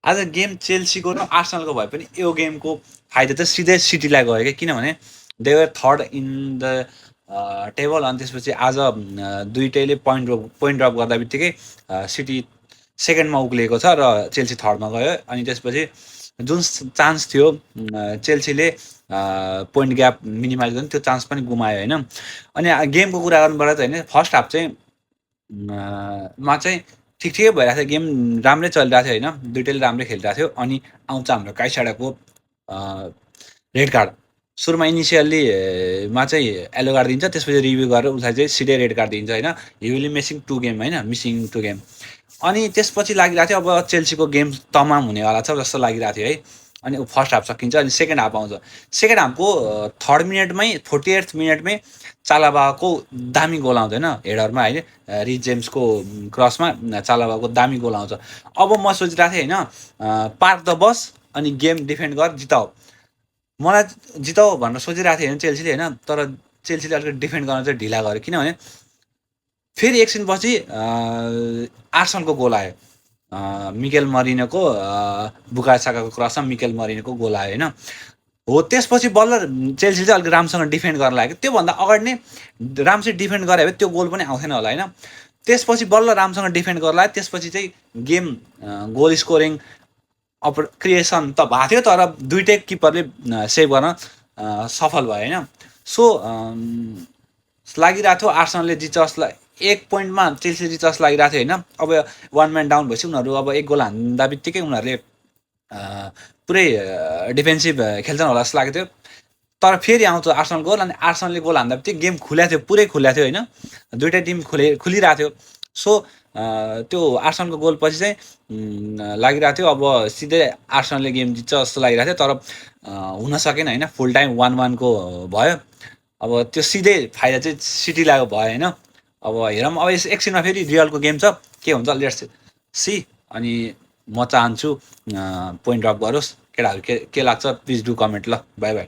आज गेम चेल्सीको र आर्सेनलको भए पनि यो गेमको फाइदा चाहिँ सिधै सिटीलाई गयो क्या, किनभने they were third in the table. अनि त्यसपछि आज दुइटैले पोइन्ट ड्रप गर्दा बित्तिकै सिटी सेकेन्डमा उक्लिएको छ र चेल्सी थर्डमा गयो। अनि त्यसपछि जुन चान्स थियो चेल्सीले पोइन्ट ग्याप मिनिमाइज गर्नु, त्यो चान्स पनि गुमायो होइन। अनि गेमको कुरा गर्नुपर्दा चाहिँ होइन, फर्स्ट हाफ चाहिँ मा चाहिँ ठिकै भइरहेको थियो, गेम राम्रै चलिरहेको थियो होइन, दुइटैले राम्रै खेलिरहेको थियो। अनि आउँछ हाम्रो काइसाडाको रेड कार्ड। सुरुमा इनिसियल्लीमा चाहिँ येलो कार्ड दिन्छ, त्यसपछि रिभ्यू गरेर उसलाई चाहिँ सिधै रेड कार्ड दिन्छ होइन। हिविली मिसिङ 2 गेम होइन, मिसिङ 2 गेम। अनि त्यसपछि लागिरहेको थियो अब चेल्सीको गेम तमाम हुनेवाला छ जस्तो लागिरहेको थियो है। अनि फर्स्ट हाफ सकिन्छ, अनि सेकेन्ड हाफ आउँछ। सेकेन्ड हाफको 3rd मिनटमै 48th मिनटमै चालाबाको दामी गोल आउँछ होइन, हेडरमा होइन, रिच जेम्सको क्रसमा चालाबाको दामी गोल आउँछ। अब म सोचिरहेको थिएँ होइन, पार्क द बस अनि गेम डिफेन्ड गर जिताऊ, मलाई जिताऊ भनेर सोचिरहेको थिएँ होइन चेल्सीले होइन। तर चेल्सीले अलिकति डिफेन्ड गर्न चाहिँ ढिला गर्यो, किनभने फेरि एकछिनपछि आर्सेनलको गोल आयो, मिकेल मरिनोको बुकायो साकाको क्रसमा मिकेल मरिनोको गोल आयो होइन। हो त्यसपछि बल्ल चेल्सी चाहिँ अलिक राम्रोसँग डिफेन्ड गर्न लाग्यो। त्योभन्दा अगाडि नै राम्रोसँग डिफेन्ड गरे भए त्यो गोल पनि आउँथेन होला होइन। त्यसपछि बल्ल राम्रोसँग डिफेन्ड गर्न लाग्यो, त्यसपछि चाहिँ गेम गोल स्कोरिङ क्रिएसन त भएको थियो, तर दुइटै किपरले सेभ गर्न सफल भयो होइन। सो लागिरहेको थियो आर्सेनलले जित्छ जस्तो, 1 पोइन्टमा चेल्सी जित्छ जस्तो लागिरहेको थियो होइन। अब 1 म्यान डाउन भएपछि उनीहरू अब 1 गोल हान्दा बित्तिकै उनीहरूले पुरै डिफेन्सिभ खेल्छन् होला जस्तो लागेको थियो। तर फेरि आउँछ आर्सेनल गोल, अनि आर्सेनलले गोल हान्दा बित्तिकै गेम खुल्या थियो, पुरै खुल्या थियो होइन, दुइटै टिम खुलिरहेको थियो। सो त्यो आर्सेनलको गोल पछि चाहिँ लागिरहेको थियो अब सिधै आर्सेनलले गेम जित्छ जस्तो लागिरहेको थियो, तर हुन सकेन होइन। फुल टाइम 1-1 को भयो। अब त्यो सिधै फाइदा चाहिँ सिटीलाई भयो होइन। अब हेरौँ, अब एकछिनमा फेरि रियलको गेम छ, के हुन्छ लेट्स सी। अनि म चाहन्छु पोइन्ट ड्रप गरोस्। केटाहरू के लाग्छ प्लिज डु कमेन्ट ल। By by.